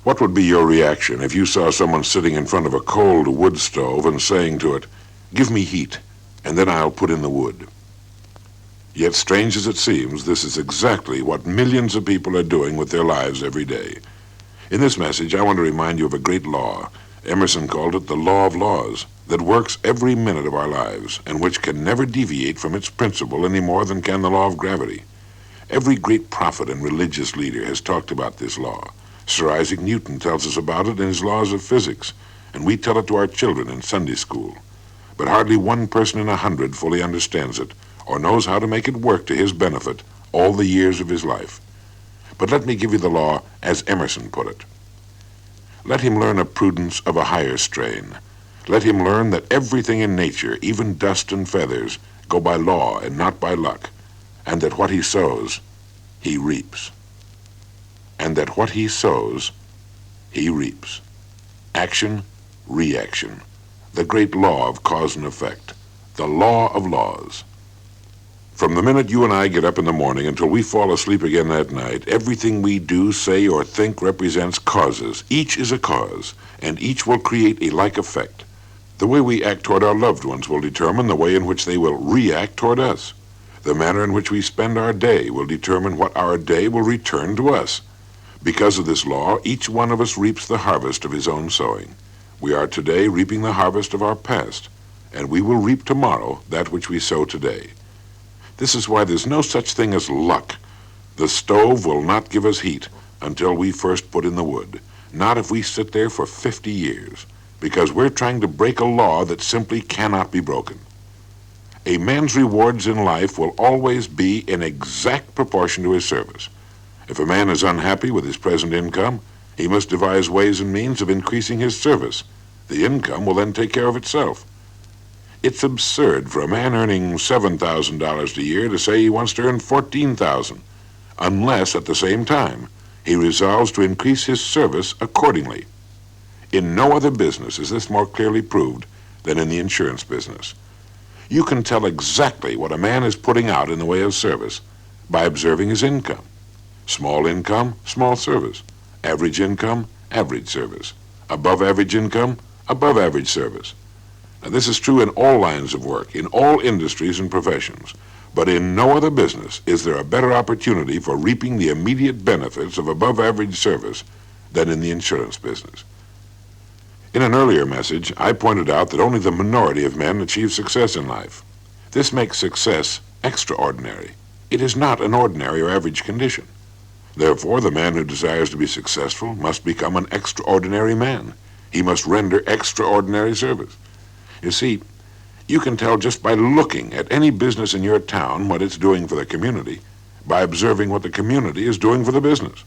What would be your reaction if you saw someone sitting in front of a cold wood stove and saying to it, "Give me heat, and then I'll put in the wood"? Yet, strange as it seems, this is exactly what millions of people are doing with their lives every day. In this message, I want to remind you of a great law. Emerson called it the law of laws, that works every minute of our lives, and which can never deviate from its principle any more than can the law of gravity. Every great prophet and religious leader has talked about this law. Sir Isaac Newton tells us about it in his laws of physics, and we tell it to our children in Sunday school. But hardly one person in 100 fully understands it or knows how to make it work to his benefit all the years of his life. But let me give you the law as Emerson put it. Let him learn a prudence of a higher strain. Let him learn that everything in nature, even dust and feathers, go by law and not by luck, and that what he sows, he reaps. And that what he sows, he reaps. Action, reaction. The great law of cause and effect. The law of laws. From the minute you and I get up in the morning until we fall asleep again that night, everything we do, say, or think represents causes. Each is a cause, and each will create a like effect. The way we act toward our loved ones will determine the way in which they will react toward us. The manner in which we spend our day will determine what our day will return to us. Because of this law, each one of us reaps the harvest of his own sowing. We are today reaping the harvest of our past, and we will reap tomorrow that which we sow today. This is why there's no such thing as luck. The stove will not give us heat until we first put in the wood, not if we sit there for 50 years, because we're trying to break a law that simply cannot be broken. A man's rewards in life will always be in exact proportion to his service. If a man is unhappy with his present income, he must devise ways and means of increasing his service. The income will then take care of itself. It's absurd for a man earning $7,000 a year to say he wants to earn $14,000, unless at the same time he resolves to increase his service accordingly. In no other business is this more clearly proved than in the insurance business. You can tell exactly what a man is putting out in the way of service by observing his income. Small income, small service. Average income, average service. Above average income, above average service. Now, this is true in all lines of work, in all industries and professions, but in no other business is there a better opportunity for reaping the immediate benefits of above average service than in the insurance business. In an earlier message, I pointed out that only the minority of men achieve success in life. This makes success extraordinary. It is not an ordinary or average condition. Therefore, the man who desires to be successful must become an extraordinary man. He must render extraordinary service. You see, you can tell just by looking at any business in your town what it's doing for the community, by observing what the community is doing for the business.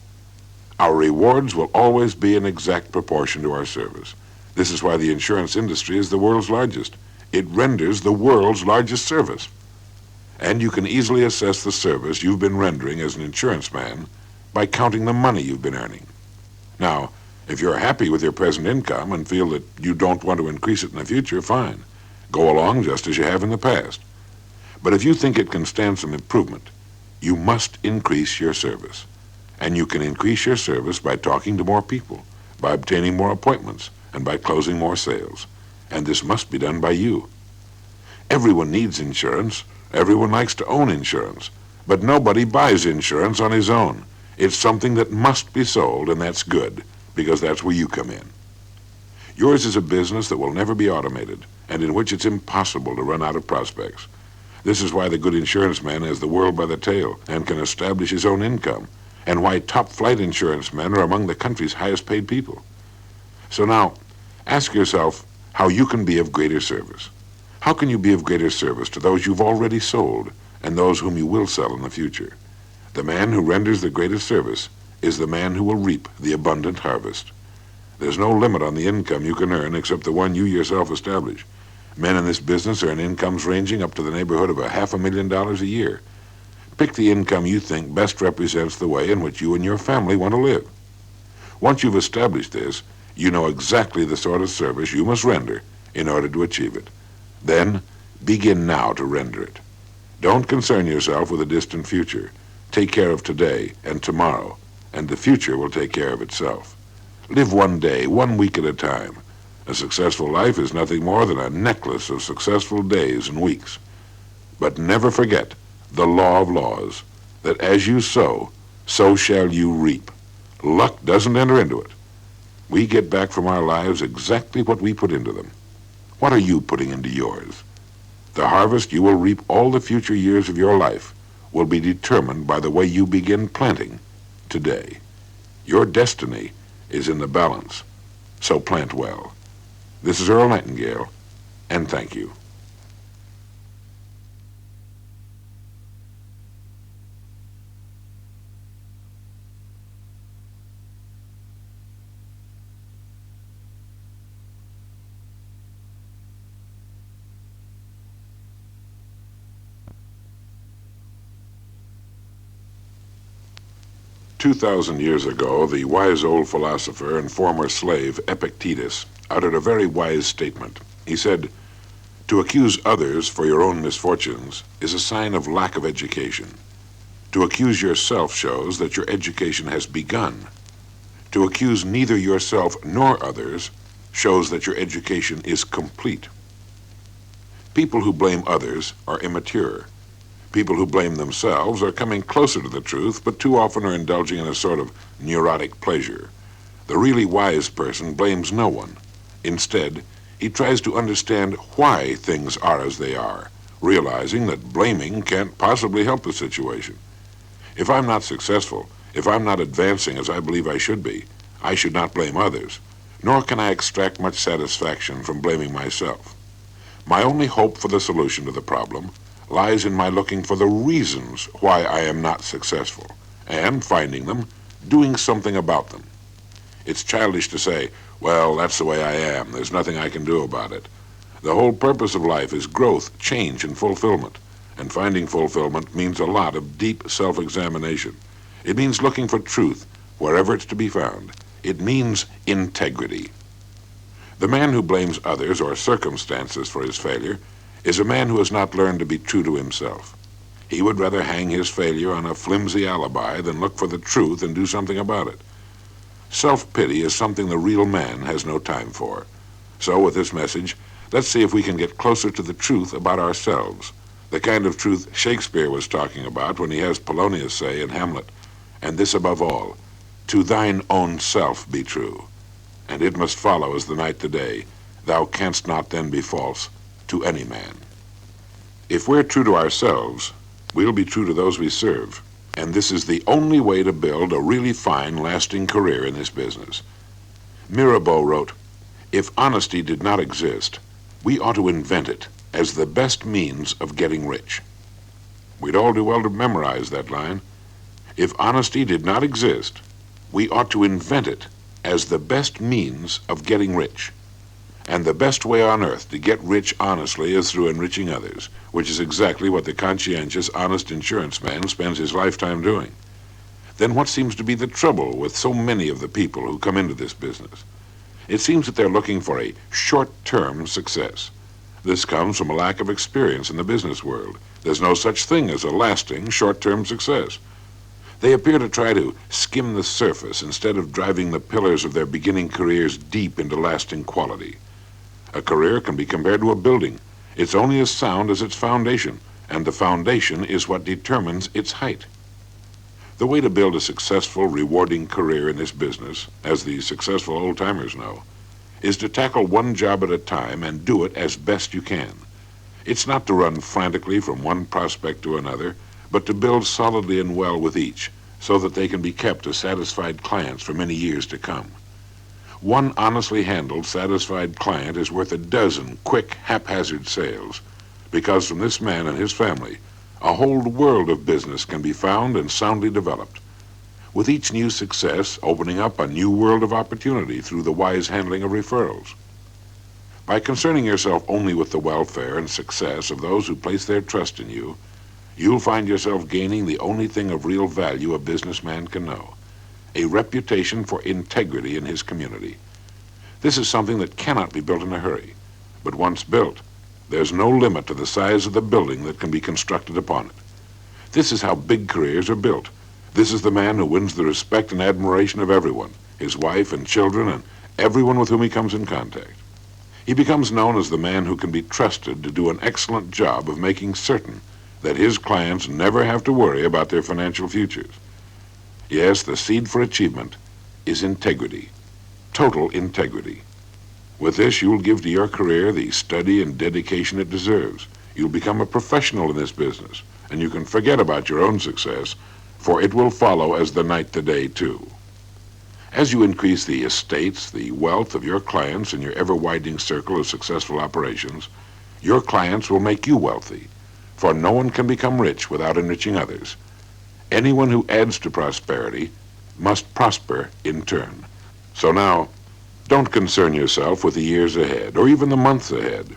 Our rewards will always be in exact proportion to our service. This is why the insurance industry is the world's largest. It renders the world's largest service. And you can easily assess the service you've been rendering as an insurance man by counting the money you've been earning. Now, if you're happy with your present income and feel that you don't want to increase it in the future, fine. Go along just as you have in the past. But if you think it can stand some improvement, you must increase your service. And you can increase your service by talking to more people, by obtaining more appointments, and by closing more sales. And this must be done by you. Everyone needs insurance. Everyone likes to own insurance. But nobody buys insurance on his own. It's something that must be sold, and that's good, because that's where you come in. Yours is a business that will never be automated, and in which it's impossible to run out of prospects. This is why the good insurance man has the world by the tail and can establish his own income, and why top-flight insurance men are among the country's highest-paid people. So now, ask yourself how you can be of greater service. How can you be of greater service to those you've already sold and those whom you will sell in the future? The man who renders the greatest service is the man who will reap the abundant harvest. There's no limit on the income you can earn except the one you yourself establish. Men in this business earn incomes ranging up to the neighborhood of $500,000 a year. Pick the income you think best represents the way in which you and your family want to live. Once you've established this, you know exactly the sort of service you must render in order to achieve it. Then, begin now to render it. Don't concern yourself with a distant future. Take care of today and tomorrow, and the future will take care of itself. Live one day, one week at a time. A successful life is nothing more than a necklace of successful days and weeks. But never forget the law of laws, that as you sow, so shall you reap. Luck doesn't enter into it. We get back from our lives exactly what we put into them. What are you putting into yours? The harvest you will reap all the future years of your life will be determined by the way you begin planting today. Your destiny is in the balance, so plant well. This is Earl Nightingale, and thank you. "2,000 years ago, the wise old philosopher and former slave Epictetus uttered a very wise statement. He said, "To accuse others for your own misfortunes is a sign of lack of education. To accuse yourself shows that your education has begun. To accuse neither yourself nor others shows that your education is complete." People who blame others are immature. People who blame themselves are coming closer to the truth, but too often are indulging in a sort of neurotic pleasure. The really wise person blames no one. Instead, he tries to understand why things are as they are, realizing that blaming can't possibly help the situation. If I'm not successful, if I'm not advancing as I believe I should be, I should not blame others, nor can I extract much satisfaction from blaming myself. My only hope for the solution to the problem lies in my looking for the reasons why I am not successful, and finding them, doing something about them. It's childish to say, well, that's the way I am, there's nothing I can do about it. The whole purpose of life is growth, change, and fulfillment, and finding fulfillment means a lot of deep self-examination. It means looking for truth wherever it's to be found. It means integrity. The man who blames others or circumstances for his failure is a man who has not learned to be true to himself. He would rather hang his failure on a flimsy alibi than look for the truth and do something about it. Self-pity is something the real man has no time for. So with this message, let's see if we can get closer to the truth about ourselves, the kind of truth Shakespeare was talking about when he has Polonius say in Hamlet, "And this above all, to thine own self be true, and it must follow as the night the day, thou canst not then be false to any man." If we're true to ourselves, we'll be true to those we serve, and this is the only way to build a really fine, lasting career in this business. Mirabeau wrote, "If honesty did not exist, we ought to invent it as the best means of getting rich." We'd all do well to memorize that line. If honesty did not exist, we ought to invent it as the best means of getting rich. And the best way on earth to get rich honestly is through enriching others, which is exactly what the conscientious, honest insurance man spends his lifetime doing. Then what seems to be the trouble with so many of the people who come into this business? It seems that they're looking for a short-term success. This comes from a lack of experience in the business world. There's no such thing as a lasting, short-term success. They appear to try to skim the surface instead of driving the pillars of their beginning careers deep into lasting quality. A career can be compared to a building. It's only as sound as its foundation, and the foundation is what determines its height. The way to build a successful, rewarding career in this business, as the successful old-timers know, is to tackle one job at a time and do it as best you can. It's not to run frantically from one prospect to another, but to build solidly and well with each, so that they can be kept as satisfied clients for many years to come. One honestly handled, satisfied client is worth a dozen quick, haphazard sales, because from this man and his family, a whole world of business can be found and soundly developed, with each new success opening up a new world of opportunity through the wise handling of referrals. By concerning yourself only with the welfare and success of those who place their trust in you, you'll find yourself gaining the only thing of real value a businessman can know: a reputation for integrity in his community. This is something that cannot be built in a hurry, but once built, there's no limit to the size of the building that can be constructed upon it. This is how big careers are built. This is the man who wins the respect and admiration of everyone. his wife and children, and everyone with whom he comes in contact. He becomes known as the man who can be trusted to do an excellent job of making certain that his clients never have to worry about their financial futures. Yes, the seed for achievement is integrity, total integrity. With this, you'll give to your career the study and dedication it deserves. You'll become a professional in this business, and you can forget about your own success, for it will follow as the night the day, too. As you increase the estates, the wealth of your clients in your ever-widening circle of successful operations, your clients will make you wealthy, for no one can become rich without enriching others. Anyone who adds to prosperity must prosper in turn. So now, don't concern yourself with the years ahead, or even the months ahead.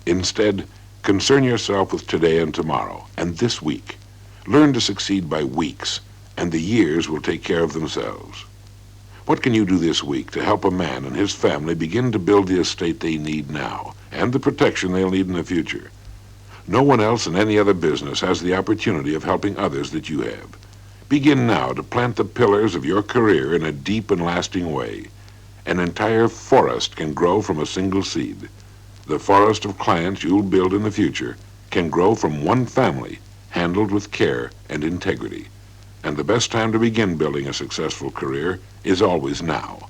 Instead, concern yourself with today and tomorrow, and this week. Learn to succeed by weeks, and the years will take care of themselves. What can you do this week to help a man and his family begin to build the estate they need now, and the protection they'll need in the future? No one else in any other business has the opportunity of helping others that you have. Begin now to plant the pillars of your career in a deep and lasting way. An entire forest can grow from a single seed. The forest of clients you'll build in the future can grow from one family, handled with care and integrity. And the best time to begin building a successful career is always now.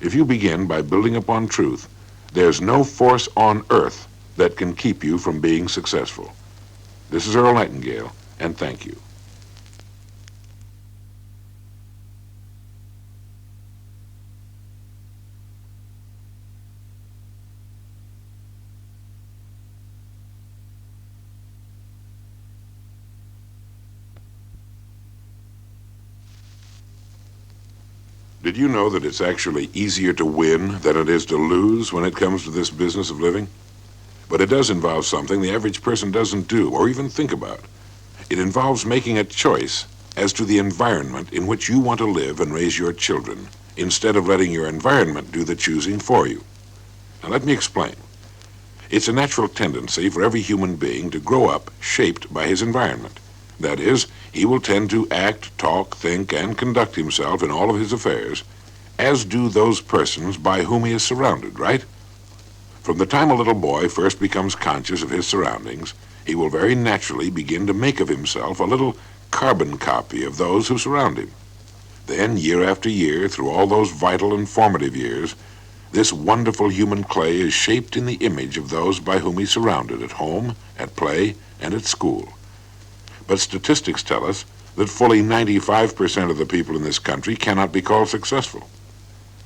If you begin by building upon truth, there's no force on earth that can keep you from being successful. This is Earl Nightingale, and thank you. Did you know that it's actually easier to win than it is to lose when it comes to this business of living? But it does involve something the average person doesn't do or even think about. It involves making a choice as to the environment in which you want to live and raise your children, instead of letting your environment do the choosing for you. Now let me explain. It's a natural tendency for every human being to grow up shaped by his environment. That is, he will tend to act, talk, think, and conduct himself in all of his affairs, as do those persons by whom he is surrounded, right? From the time a little boy first becomes conscious of his surroundings, he will very naturally begin to make of himself a little carbon copy of those who surround him. Then, year after year, through all those vital and formative years, this wonderful human clay is shaped in the image of those by whom he's surrounded at home, at play, and at school. But statistics tell us that fully 95% of the people in this country cannot be called successful.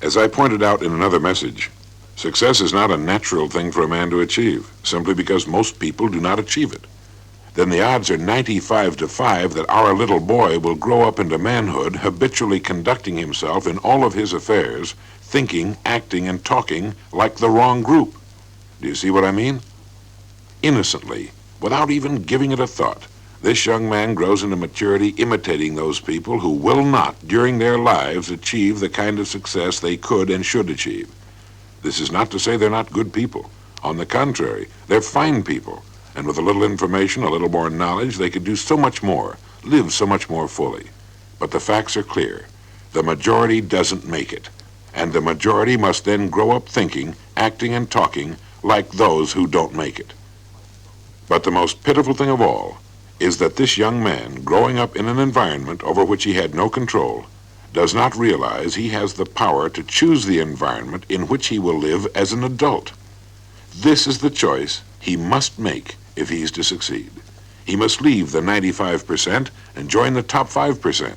As I pointed out in another message, success is not a natural thing for a man to achieve, simply because most people do not achieve it. Then the odds are 95-5 that our little boy will grow up into manhood, habitually conducting himself in all of his affairs, thinking, acting, and talking like the wrong group. Do you see what I mean? Innocently, without even giving it a thought, this young man grows into maturity imitating those people who will not, during their lives, achieve the kind of success they could and should achieve. This is not to say they're not good people. On the contrary, they're fine people, and with a little information, a little more knowledge, they could do so much more, live so much more fully. But the facts are clear. The majority doesn't make it, and the majority must then grow up thinking, acting, and talking like those who don't make it. But the most pitiful thing of all is that this young man, growing up in an environment over which he had no control, does not realize he has the power to choose the environment in which he will live as an adult. This is the choice he must make if he's to succeed. He must leave the 95% and join the top 5%.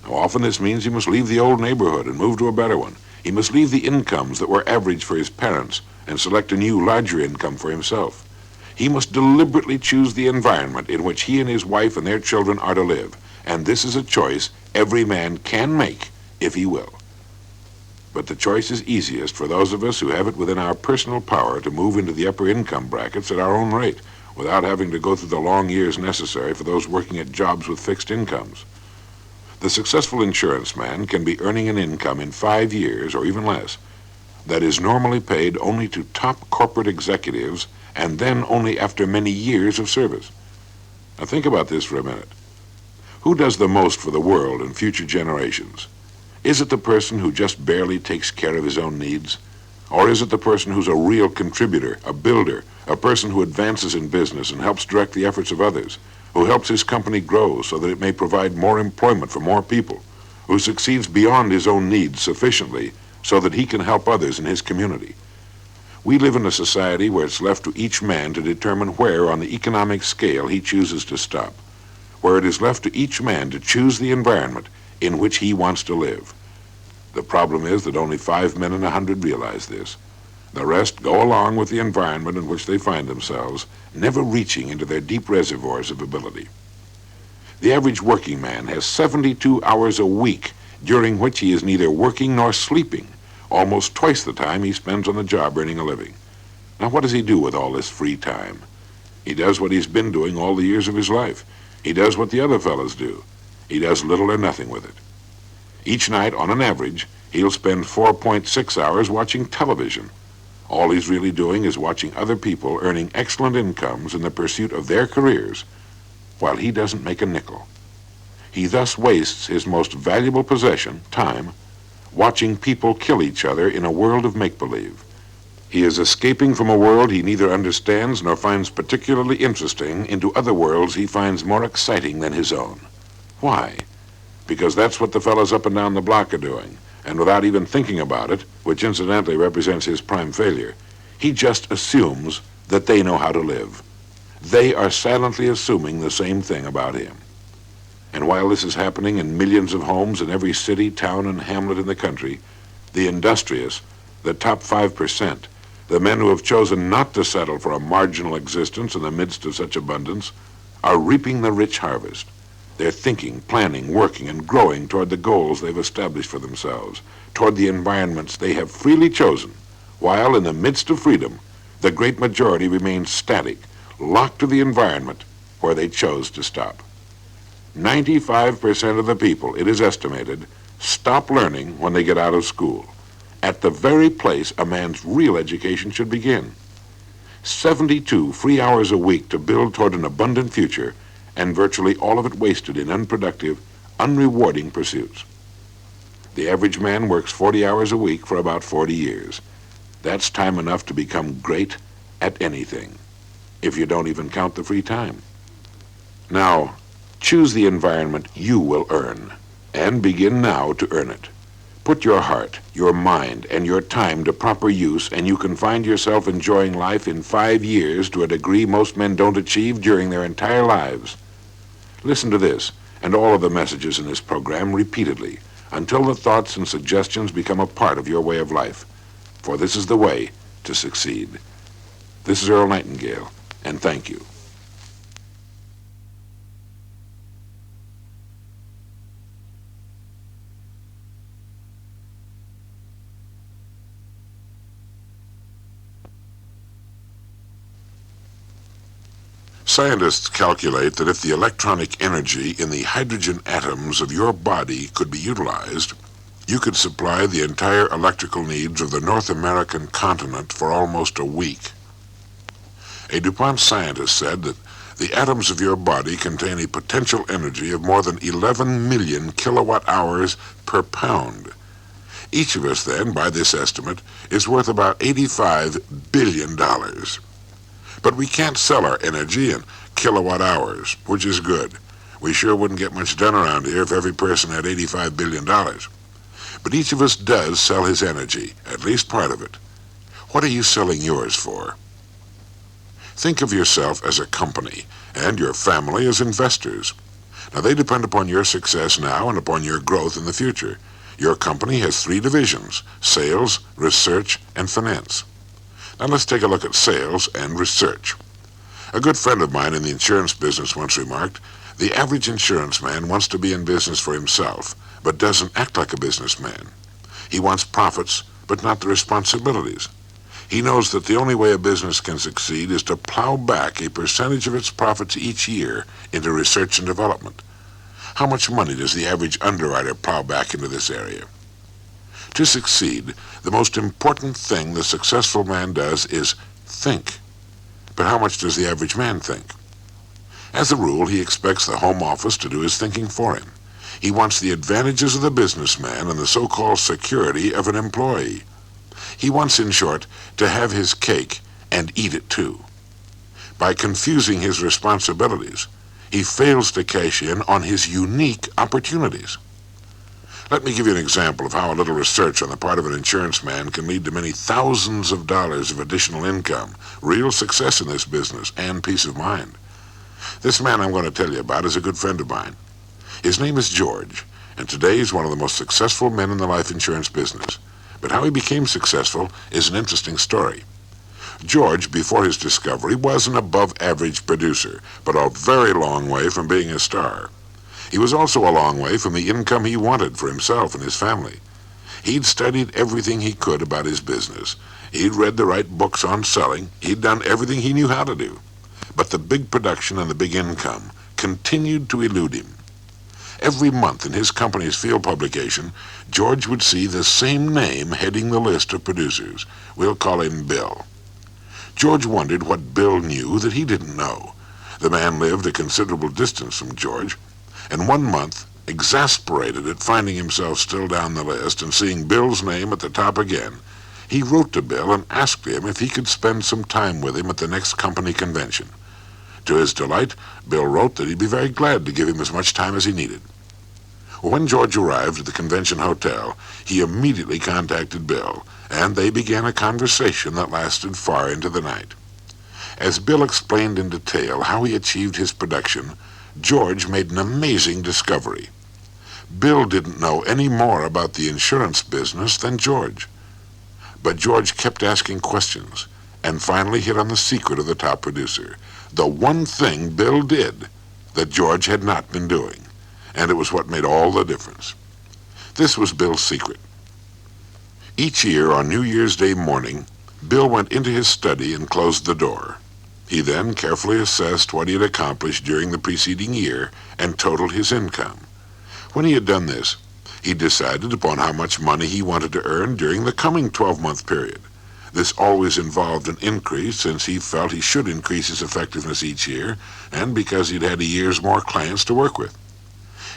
Now, often this means he must leave the old neighborhood and move to a better one. He must leave the incomes that were average for his parents and select a new, larger income for himself. He must deliberately choose the environment in which he and his wife and their children are to live, and this is a choice every man can make if he will. But the choice is easiest for those of us who have it within our personal power to move into the upper income brackets at our own rate, without having to go through the long years necessary for those working at jobs with fixed incomes. The successful insurance man can be earning an income in 5 years or even less that is normally paid only to top corporate executives, and then only after many years of service. Now think about this for a minute. Who does the most for the world and future generations? Is it the person who just barely takes care of his own needs? Or is it the person who's a real contributor, a builder, a person who advances in business and helps direct the efforts of others, who helps his company grow so that it may provide more employment for more people, who succeeds beyond his own needs sufficiently so that he can help others in his community? We live in a society where it's left to each man to determine where on the economic scale he chooses to stop, where it is left to each man to choose the environment in which he wants to live. The problem is that only 5 men in 100 realize this. The rest go along with the environment in which they find themselves, never reaching into their deep reservoirs of ability. The average working man has 72 hours a week during which he is neither working nor sleeping, almost twice the time he spends on the job earning a living. Now, what does he do with all this free time? He does what he's been doing all the years of his life. He does what the other fellows do. He does little or nothing with it. Each night, on an average, he'll spend 4.6 hours watching television. All he's really doing is watching other people earning excellent incomes in the pursuit of their careers, while he doesn't make a nickel. He thus wastes his most valuable possession, time, watching people kill each other in a world of make-believe. He is escaping from a world he neither understands nor finds particularly interesting into other worlds he finds more exciting than his own. Why? Because that's what the fellows up and down the block are doing, and without even thinking about it, which incidentally represents his prime failure, he just assumes that they know how to live. They are silently assuming the same thing about him. And while this is happening in millions of homes in every city, town, and hamlet in the country, the industrious, the top 5%, the men who have chosen not to settle for a marginal existence in the midst of such abundance, are reaping the rich harvest. They're thinking, planning, working, and growing toward the goals they've established for themselves, toward the environments they have freely chosen, while in the midst of freedom, the great majority remains static, locked to the environment where they chose to stop. 95% of the people, it is estimated, stop learning when they get out of school, at the very place a man's real education should begin. 72 free hours a week to build toward an abundant future, and virtually all of it wasted in unproductive, unrewarding pursuits. The average man works 40 hours a week for about 40 years. That's time enough to become great at anything, if you don't even count the free time. Now, choose the environment you will earn, and begin now to earn it. Put your heart, your mind, and your time to proper use, and you can find yourself enjoying life in 5 years to a degree most men don't achieve during their entire lives. Listen to this and all of the messages in this program repeatedly until the thoughts and suggestions become a part of your way of life, for this is the way to succeed. This is Earl Nightingale, and thank you. Scientists calculate that if the electronic energy in the hydrogen atoms of your body could be utilized, you could supply the entire electrical needs of the North American continent for almost a week. A DuPont scientist said that the atoms of your body contain a potential energy of more than 11 million kilowatt hours per pound. Each of us then, by this estimate, is worth about $85 billion. But we can't sell our energy in kilowatt hours, which is good. We sure wouldn't get much done around here if every person had $85 billion. But each of us does sell his energy, at least part of it. What are you selling yours for? Think of yourself as a company, and your family as investors. Now, they depend upon your success now and upon your growth in the future. Your company has 3 divisions: sales, research, and finance. Now let's take a look at sales and research. A good friend of mine in the insurance business once remarked, the average insurance man wants to be in business for himself, but doesn't act like a businessman. He wants profits, but not the responsibilities. He knows that the only way a business can succeed is to plow back a percentage of its profits each year into research and development. How much money does the average underwriter plow back into this area? To succeed, the most important thing the successful man does is think. But how much does the average man think? As a rule, he expects the home office to do his thinking for him. He wants the advantages of the businessman and the so-called security of an employee. He wants, in short, to have his cake and eat it too. By confusing his responsibilities, he fails to cash in on his unique opportunities. Let me give you an example of how a little research on the part of an insurance man can lead to many thousands of dollars of additional income, real success in this business, and peace of mind. This man I'm going to tell you about is a good friend of mine. His name is George, and today he's one of the most successful men in the life insurance business. But how he became successful is an interesting story. George, before his discovery, was an above-average producer, but a very long way from being a star. He was also a long way from the income he wanted for himself and his family. He'd studied everything he could about his business. He'd read the right books on selling. He'd done everything he knew how to do. But the big production and the big income continued to elude him. Every month in his company's field publication, George would see the same name heading the list of producers. We'll call him Bill. George wondered what Bill knew that he didn't know. The man lived a considerable distance from George, and one month, exasperated at finding himself still down the list and seeing Bill's name at the top again, he wrote to Bill and asked him if he could spend some time with him at the next company convention. To his delight, Bill wrote that he'd be very glad to give him as much time as he needed. When George arrived at the convention hotel, he immediately contacted Bill, and they began a conversation that lasted far into the night. As Bill explained in detail how he achieved his production, George made an amazing discovery. Bill didn't know any more about the insurance business than George. But George kept asking questions, and finally hit on the secret of the top producer. The one thing Bill did that George had not been doing, and it was what made all the difference. This was Bill's secret. Each year on New Year's Day morning, Bill went into his study and closed the door. He then carefully assessed what he had accomplished during the preceding year and totaled his income. When he had done this, he decided upon how much money he wanted to earn during the coming 12-month period. This always involved an increase, since he felt he should increase his effectiveness each year, and because he'd had a year's more clients to work with.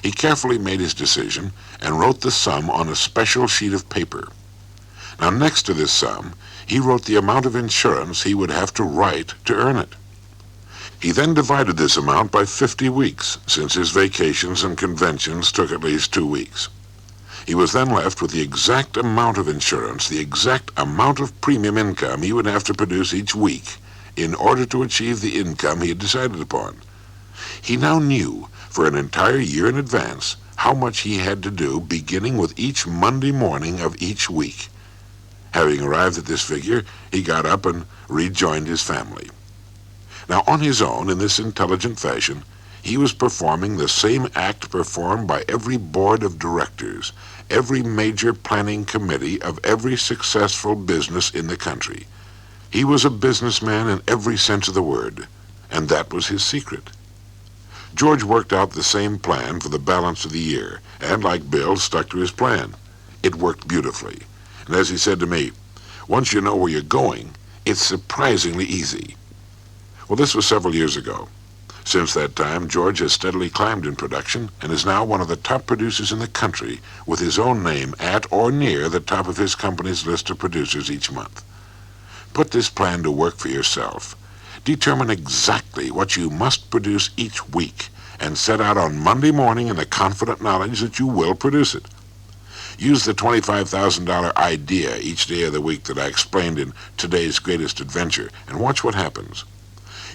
He carefully made his decision and wrote the sum on a special sheet of paper. Now, next to this sum, he wrote the amount of insurance he would have to write to earn it. He then divided this amount by 50 weeks, since his vacations and conventions took at least 2 weeks. He was then left with the exact amount of insurance, the exact amount of premium income he would have to produce each week in order to achieve the income he had decided upon. He now knew for an entire year in advance how much he had to do, beginning with each Monday morning of each week. Having arrived at this figure, he got up and rejoined his family. Now, on his own, in this intelligent fashion, he was performing the same act performed by every board of directors, every major planning committee of every successful business in the country. He was a businessman in every sense of the word, and that was his secret. George worked out the same plan for the balance of the year, and like Bill, stuck to his plan. It worked beautifully. And as he said to me, once you know where you're going, it's surprisingly easy. Well, this was several years ago. Since that time, George has steadily climbed in production and is now one of the top producers in the country, with his own name at or near the top of his company's list of producers each month. Put this plan to work for yourself. Determine exactly what you must produce each week and set out on Monday morning in the confident knowledge that you will produce it. Use the $25,000 idea each day of the week that I explained in Today's Greatest Adventure, and watch what happens.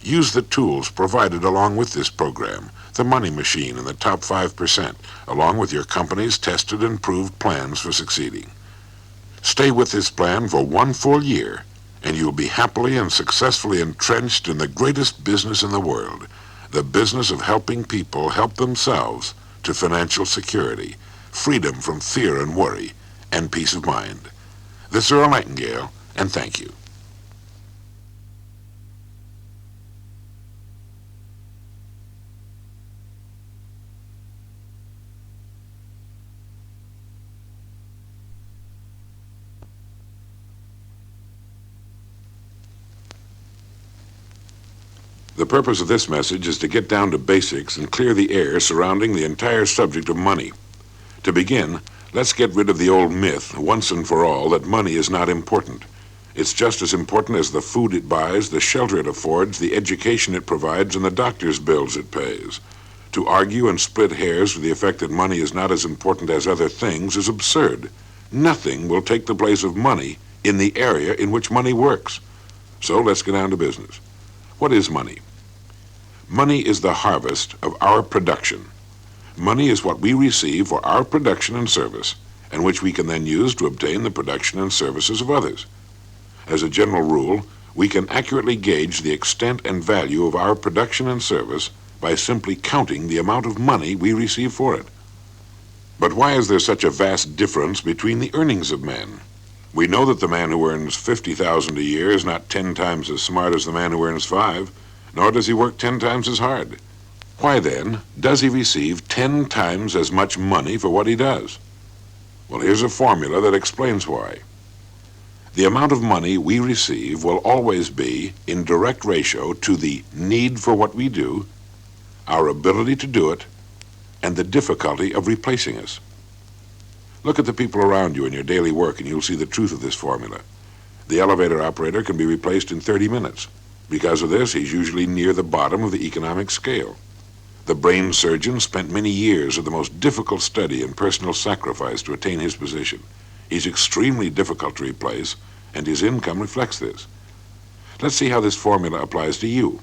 Use the tools provided along with this program, the money machine and the top 5%, along with your company's tested and proved plans for succeeding. Stay with this plan for 1 full year, and you'll be happily and successfully entrenched in the greatest business in the world, the business of helping people help themselves to financial security, freedom from fear and worry, and peace of mind. This is Earl Nightingale, and thank you. The purpose of this message is to get down to basics and clear the air surrounding the entire subject of money. To begin, let's get rid of the old myth, once and for all, that money is not important. It's just as important as the food it buys, the shelter it affords, the education it provides, and the doctor's bills it pays. To argue and split hairs to the effect that money is not as important as other things is absurd. Nothing will take the place of money in the area in which money works. So let's get down to business. What is money? Money is the harvest of our production. Money is what we receive for our production and service, and which we can then use to obtain the production and services of others. As a general rule, we can accurately gauge the extent and value of our production and service by simply counting the amount of money we receive for it. But why is there such a vast difference between the earnings of men? We know that the man who earns $50,000 a year is not 10 times as smart as the man who earns 5, nor does he work 10 times as hard. Why then does he receive 10 times as much money for what he does? Well, here's a formula that explains why. The amount of money we receive will always be in direct ratio to the need for what we do, our ability to do it, and the difficulty of replacing us. Look at the people around you in your daily work and you'll see the truth of this formula. The elevator operator can be replaced in 30 minutes. Because of this, he's usually near the bottom of the economic scale. The brain surgeon spent many years of the most difficult study and personal sacrifice to attain his position. He's extremely difficult to replace, and his income reflects this. Let's see how this formula applies to you.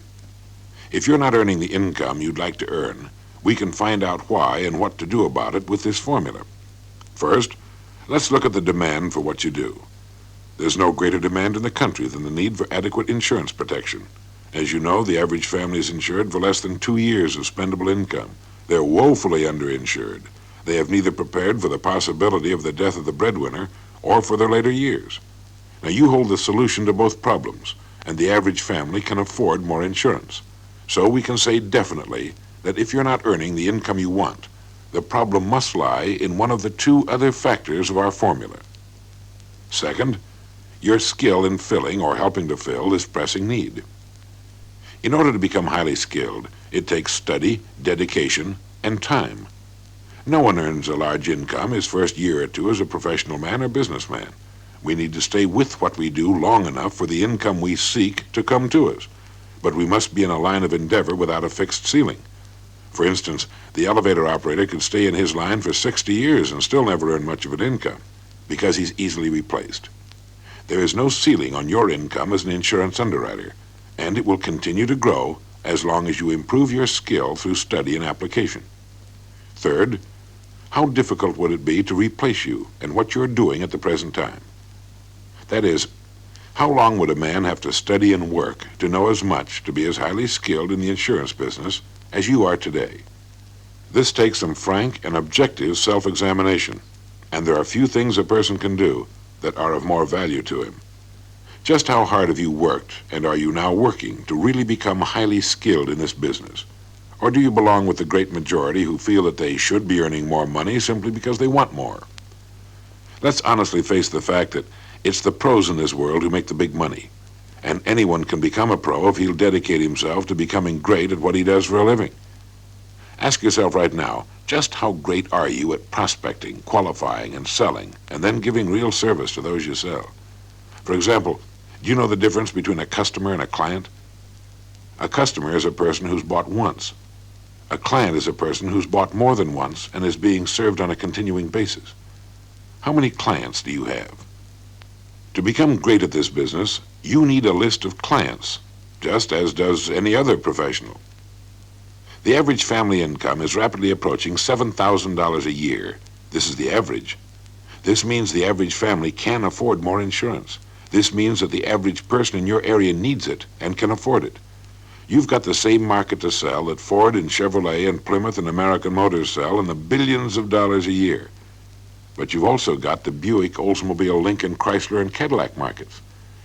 If you're not earning the income you'd like to earn, we can find out why and what to do about it with this formula. First, let's look at the demand for what you do. There's no greater demand in the country than the need for adequate insurance protection. As you know, the average family is insured for less than 2 years of spendable income. They're woefully underinsured. They have neither prepared for the possibility of the death of the breadwinner or for their later years. Now, you hold the solution to both problems, and the average family can afford more insurance. So we can say definitely that if you're not earning the income you want, the problem must lie in one of the 2 other factors of our formula. Second, your skill in filling or helping to fill this pressing need. In order to become highly skilled, it takes study, dedication, and time. No one earns a large income his first year or 2 as a professional man or businessman. We need to stay with what we do long enough for the income we seek to come to us. But we must be in a line of endeavor without a fixed ceiling. For instance, the elevator operator could stay in his line for 60 years and still never earn much of an income because he's easily replaced. There is no ceiling on your income as an insurance underwriter, and it will continue to grow as long as you improve your skill through study and application. Third, how difficult would it be to replace you and what you're doing at the present time? That is, how long would a man have to study and work to know as much to be as highly skilled in the insurance business as you are today? This takes some frank and objective self-examination, and there are few things a person can do that are of more value to him. Just how hard have you worked, and are you now working to really become highly skilled in this business? Or do you belong with the great majority who feel that they should be earning more money simply because they want more? Let's honestly face the fact that it's the pros in this world who make the big money, and anyone can become a pro if he'll dedicate himself to becoming great at what he does for a living. Ask yourself right now, just how great are you at prospecting, qualifying, and selling, and then giving real service to those you sell? For example, do you know the difference between a customer and a client? A customer is a person who's bought once. A client is a person who's bought more than once and is being served on a continuing basis. How many clients do you have? To become great at this business, you need a list of clients, just as does any other professional. The average family income is rapidly approaching $7,000 a year. This is the average. This means the average family can afford more insurance. This means that the average person in your area needs it and can afford it. You've got the same market to sell that Ford and Chevrolet and Plymouth and American Motors sell in the billions of dollars a year. But you've also got the Buick, Oldsmobile, Lincoln, Chrysler, and Cadillac markets.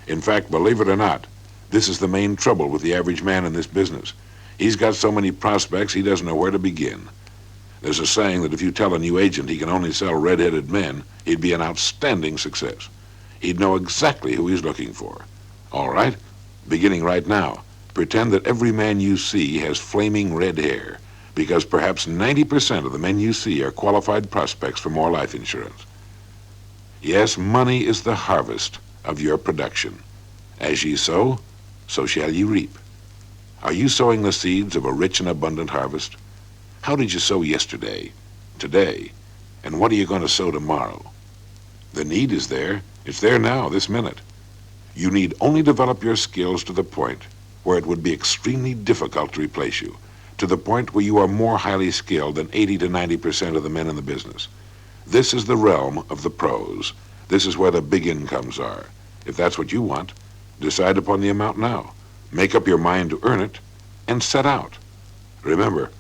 In fact, believe it or not, this is the main trouble with the average man in this business. He's got so many prospects he doesn't know where to begin. There's a saying that if you tell a new agent he can only sell red-headed men, he'd be an outstanding success. He'd know exactly who he's looking for. All right, beginning right now, Pretend that every man you see has flaming red hair, because perhaps 90% of the men you see are qualified prospects for more life insurance. Yes, money is the harvest of your production. As ye sow, so shall ye reap. Are you sowing the seeds of a rich and abundant harvest? How did you sow yesterday, today, and what are you going to sow tomorrow? The need is there. It's there now, this minute. You need only develop your skills to the point where it would be extremely difficult to replace you, to the point where you are more highly skilled than 80 to 90% of the men in the business. This is the realm of the pros. This is where the big incomes are. If that's what you want, decide upon the amount now. Make up your mind to earn it, and set out. Remember,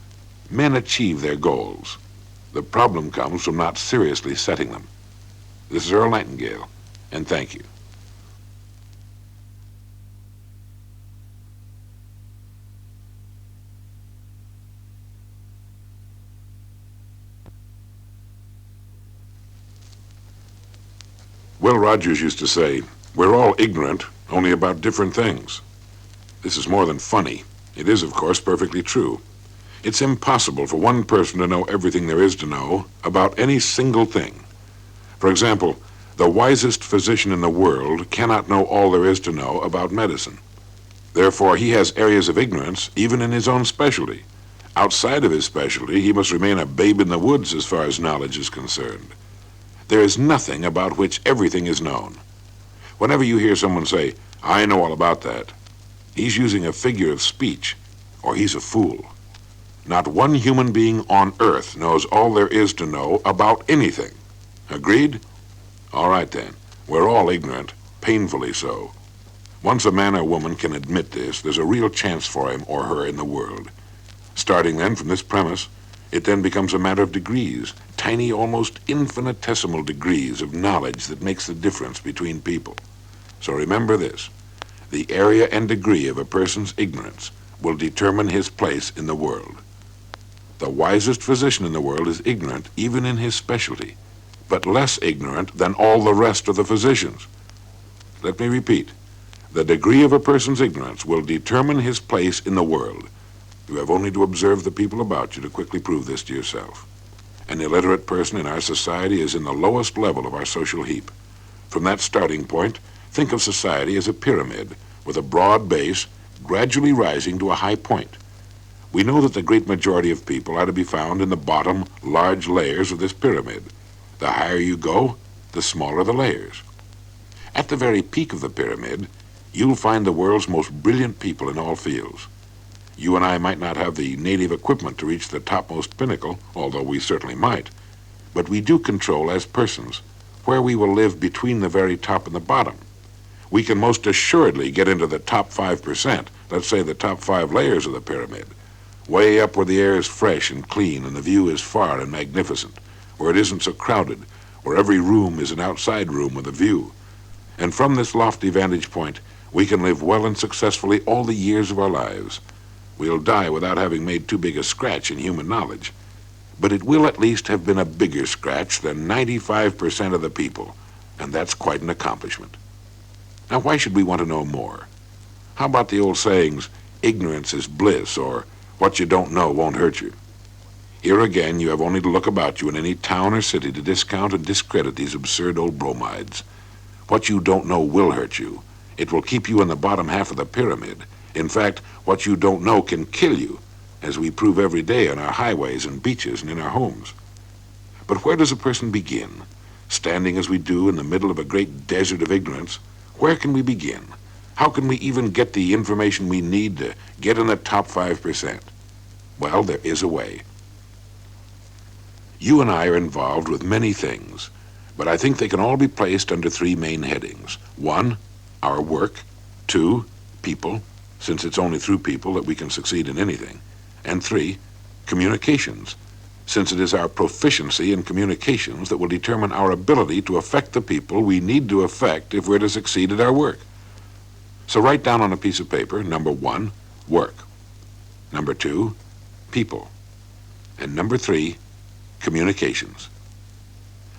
men achieve their goals. The problem comes from not seriously setting them. This is Earl Nightingale, and thank you. Will Rogers used to say, "We're all ignorant, only about different things." This is more than funny. It is, of course, perfectly true. It's impossible for one person to know everything there is to know about any single thing. For example, the wisest physician in the world cannot know all there is to know about medicine. Therefore, he has areas of ignorance even in his own specialty. Outside of his specialty, he must remain a babe in the woods as far as knowledge is concerned. There is nothing about which everything is known. Whenever you hear someone say, "I know all about that," he's using a figure of speech, or he's a fool. Not one human being on earth knows all there is to know about anything. Agreed? All right then. We're all ignorant, painfully so. Once a man or woman can admit this, there's a real chance for him or her in the world. Starting then from this premise, it then becomes a matter of degrees, tiny, almost infinitesimal degrees of knowledge that makes the difference between people. So remember this: the area and degree of a person's ignorance will determine his place in the world. The wisest physician in the world is ignorant even in his specialty, but less ignorant than all the rest of the physicians. Let me repeat. The degree of a person's ignorance will determine his place in the world. You have only to observe the people about you to quickly prove this to yourself. An illiterate person in our society is in the lowest level of our social heap. From that starting point, think of society as a pyramid with a broad base gradually rising to a high point. We know that the great majority of people are to be found in the bottom large layers of this pyramid. The higher you go, the smaller the layers. At the very peak of the pyramid, you'll find the world's most brilliant people in all fields. You and I might not have the native equipment to reach the topmost pinnacle, although we certainly might, but we do control as persons where we will live between the very top and the bottom. We can most assuredly get into the top 5%, let's say the top 5 layers of the pyramid, way up where the air is fresh and clean and the view is far and magnificent, where it isn't so crowded, where every room is an outside room with a view. And from this lofty vantage point, we can live well and successfully all the years of our lives. We'll die without having made too big a scratch in human knowledge, but it will at least have been a bigger scratch than 95% of the people, and that's quite an accomplishment. Now, why should we want to know more? How about the old sayings, ignorance is bliss, or what you don't know won't hurt you? Here again, you have only to look about you in any town or city to discount and discredit these absurd old bromides. What you don't know will hurt you. It will keep you in the bottom half of the pyramid. In fact, what you don't know can kill you, as we prove every day on our highways and beaches and in our homes. But where does a person begin? Standing as we do in the middle of a great desert of ignorance, where can we begin? How can we even get the information we need to get in the top 5%? Well, there is a way. You and I are involved with many things, but I think they can all be placed under 3 main headings. 1, our work. 2, people, since it's only through people that we can succeed in anything. And 3, communications, since it is our proficiency in communications that will determine our ability to affect the people we need to affect if we're to succeed at our work. So write down on a piece of paper, number 1, work. Number 2, people. And number 3, communications.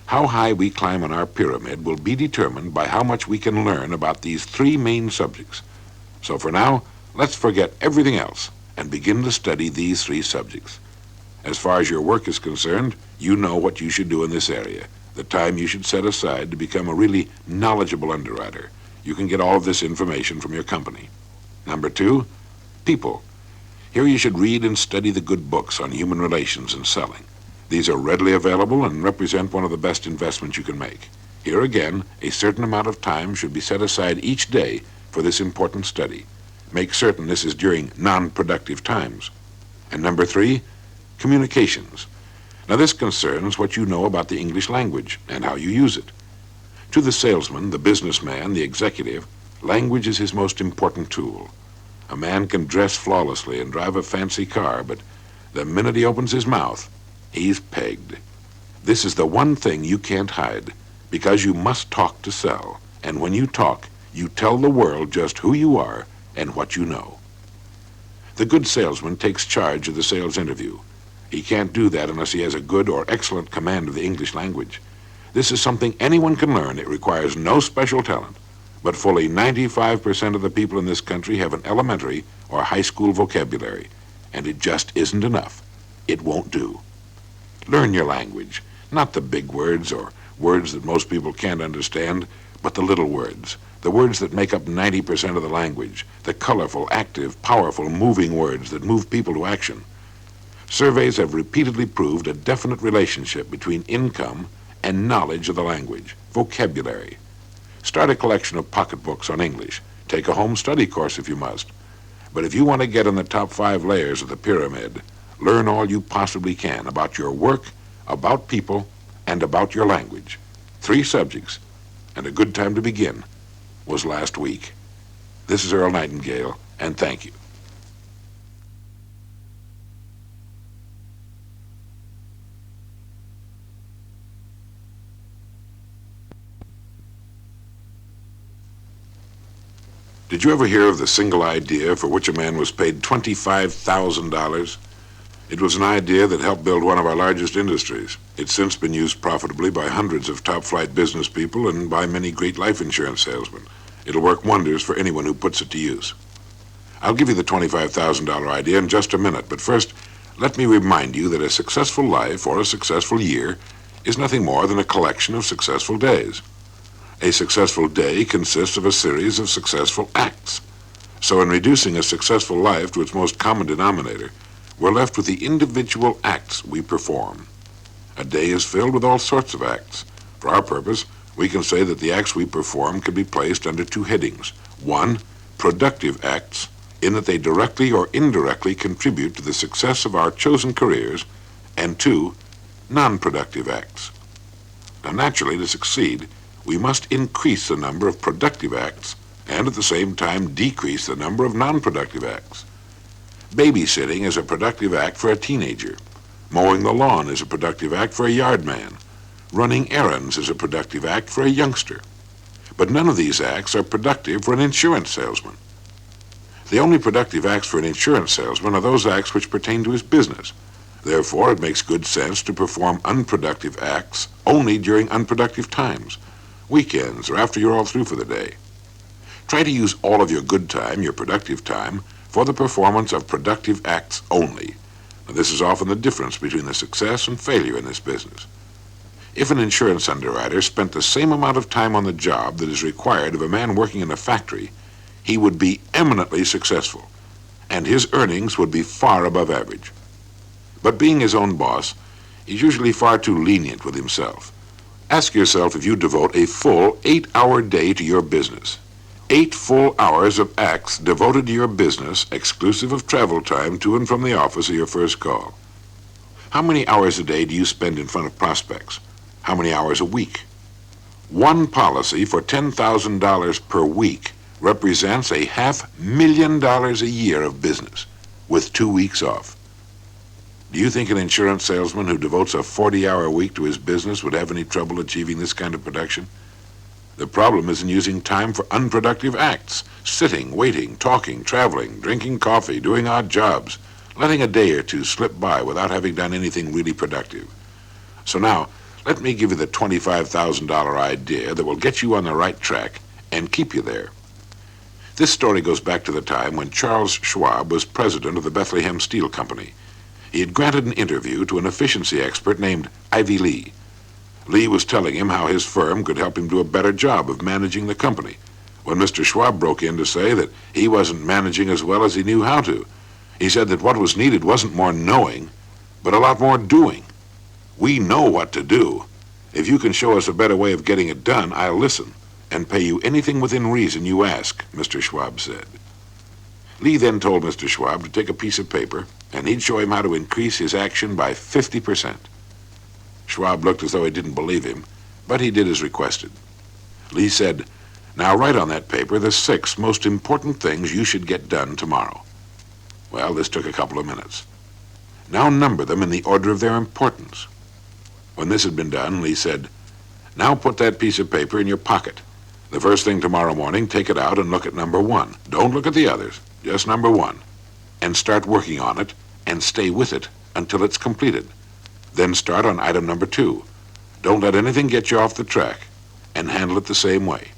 How high we climb on our pyramid will be determined by how much we can learn about these 3 main subjects. So for now, Let's forget everything else and begin to study these three subjects. As far as your work is concerned, you know what you should do in this area, the time you should set aside to become a really knowledgeable underwriter. You can get all of this information from your company. Number two, people. Here you should read and study the good books on human relations and selling. These are readily available and represent one of the best investments you can make. Here again, a certain amount of time should be set aside each day for this important study. Make certain this is during non-productive times. And number three, communications. Now this concerns what you know about the English language and how you use it. To the salesman, the businessman, the executive, language is his most important tool. A man can dress flawlessly and drive a fancy car, but the minute he opens his mouth, he's pegged. This is the one thing you can't hide, because you must talk to sell. And when you talk, you tell the world just who you are and what you know. The good salesman takes charge of the sales interview. He can't do that unless he has a good or excellent command of the English language. This is something anyone can learn. It requires no special talent. But fully 95% of the people in this country have an elementary or high school vocabulary, and it just isn't enough. It won't do. Learn your language, not the big words or words that most people can't understand, but the little words, the words that make up 90% of the language, the colorful, active, powerful, moving words that move people to action. Surveys have repeatedly proved a definite relationship between income and knowledge of the language, vocabulary. Start a collection of pocketbooks on English. Take a home study course if you must. But if you want to get in the top 5 layers of the pyramid, learn all you possibly can about your work, about people, and about your language. 3 subjects, and a good time to begin was last week. This is Earl Nightingale, and thank you. Did you ever hear of the single idea for which a man was paid $25,000? It was an idea that helped build one of our largest industries. It's since been used profitably by hundreds of top-flight business people and by many great life insurance salesmen. It'll work wonders for anyone who puts it to use. I'll give you the $25,000 idea in just a minute, but first, let me remind you that a successful life or a successful year is nothing more than a collection of successful days. A successful day consists of a series of successful acts. So in reducing a successful life to its most common denominator, we're left with the individual acts we perform. A day is filled with all sorts of acts. For our purpose, we can say that the acts we perform can be placed under 2 headings. 1, productive acts, in that they directly or indirectly contribute to the success of our chosen careers, and 2, non-productive acts. Now naturally, to succeed, we must increase the number of productive acts and at the same time decrease the number of non-productive acts. Babysitting is a productive act for a teenager. Mowing the lawn is a productive act for a yard man. Running errands is a productive act for a youngster. But none of these acts are productive for an insurance salesman. The only productive acts for an insurance salesman are those acts which pertain to his business. Therefore, it makes good sense to perform unproductive acts only during unproductive times, weekends, or after you're all through for the day. Try to use all of your good time, your productive time, for the performance of productive acts only. Now, this is often the difference between the success and failure in this business. If an insurance underwriter spent the same amount of time on the job that is required of a man working in a factory, he would be eminently successful, and his earnings would be far above average. But being his own boss, he's usually far too lenient with himself. Ask yourself if you devote a full 8-hour day to your business. 8 full hours of acts devoted to your business, exclusive of travel time to and from the office of your first call. How many hours a day do you spend in front of prospects? How many hours a week? One policy for $10,000 per week represents $500,000 a year of business, with 2 weeks off. Do you think an insurance salesman who devotes a 40-hour week to his business would have any trouble achieving this kind of production? The problem is in using time for unproductive acts, sitting, waiting, talking, traveling, drinking coffee, doing odd jobs, letting a day or two slip by without having done anything really productive. So now, let me give you the $25,000 idea that will get you on the right track and keep you there. This story goes back to the time when Charles Schwab was president of the Bethlehem Steel Company. He had granted an interview to an efficiency expert named Ivy Lee. Lee was telling him how his firm could help him do a better job of managing the company, when Mr. Schwab broke in to say that he wasn't managing as well as he knew how to. He said that what was needed wasn't more knowing, but a lot more doing. We know what to do. If you can show us a better way of getting it done, I'll listen and pay you anything within reason you ask, Mr. Schwab said. Lee then told Mr. Schwab to take a piece of paper, and he'd show him how to increase his action by 50%. Schwab looked as though he didn't believe him, but he did as requested. Lee said, "Now write on that paper the 6 most important things you should get done tomorrow." Well, this took a couple of minutes. Now number them in the order of their importance. When this had been done, Lee said, "Now put that piece of paper in your pocket. The first thing tomorrow morning, take it out and look at number 1. Don't look at the others, just number 1. And start working on it, and stay with it until it's completed. Then start on item number 2. Don't let anything get you off the track, and handle it the same way.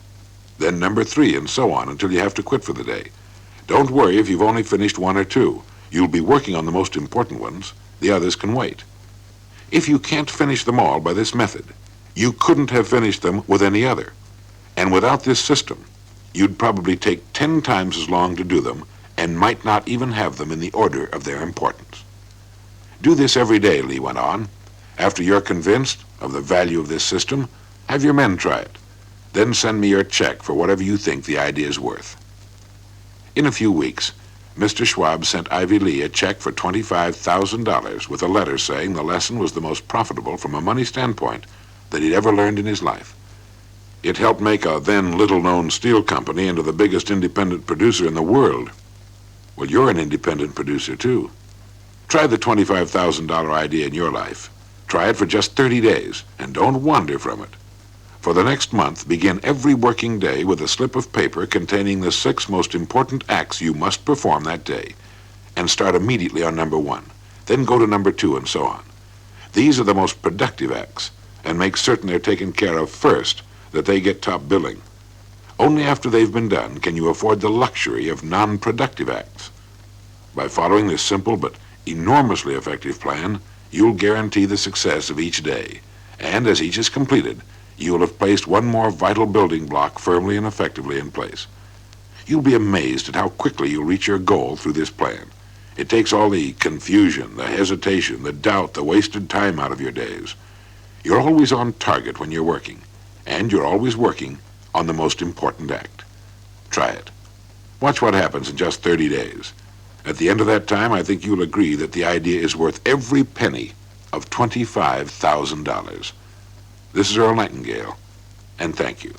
Then number 3, and so on until you have to quit for the day. Don't worry if you've only finished 1 or 2. You'll be working on the most important ones. The others can wait. If you can't finish them all by this method, you couldn't have finished them with any other. And without this system, you'd probably take 10 times as long to do them and might not even have them in the order of their importance." Do this every day, Lee went on. After you're convinced of the value of this system, have your men try it. Then send me your check for whatever you think the idea is worth. In a few weeks, Mr. Schwab sent Ivy Lee a check for $25,000 with a letter saying the lesson was the most profitable from a money standpoint that he'd ever learned in his life. It helped make a then little-known steel company into the biggest independent producer in the world. Well, you're an independent producer, too. Try the $25,000 idea in your life. Try it for just 30 days, and don't wander from it. For the next month, begin every working day with a slip of paper containing the 6 most important acts you must perform that day, and start immediately on number 1. Then go to number 2, and so on. These are the most productive acts, and make certain they're taken care of first, that they get top billing. Only after they've been done can you afford the luxury of non-productive acts. By following this simple but enormously effective plan, you'll guarantee the success of each day, and as each is completed, you'll have placed one more vital building block firmly and effectively in place. You'll be amazed at how quickly you'll reach your goal through this plan. It takes all the confusion, the hesitation, the doubt, the wasted time out of your days. You're always on target when you're working, and you're always working on the most important act. Try it. Watch what happens in just 30 days. At the end of that time, I think you'll agree that the idea is worth every penny of $25,000. This is Earl Nightingale, and thank you.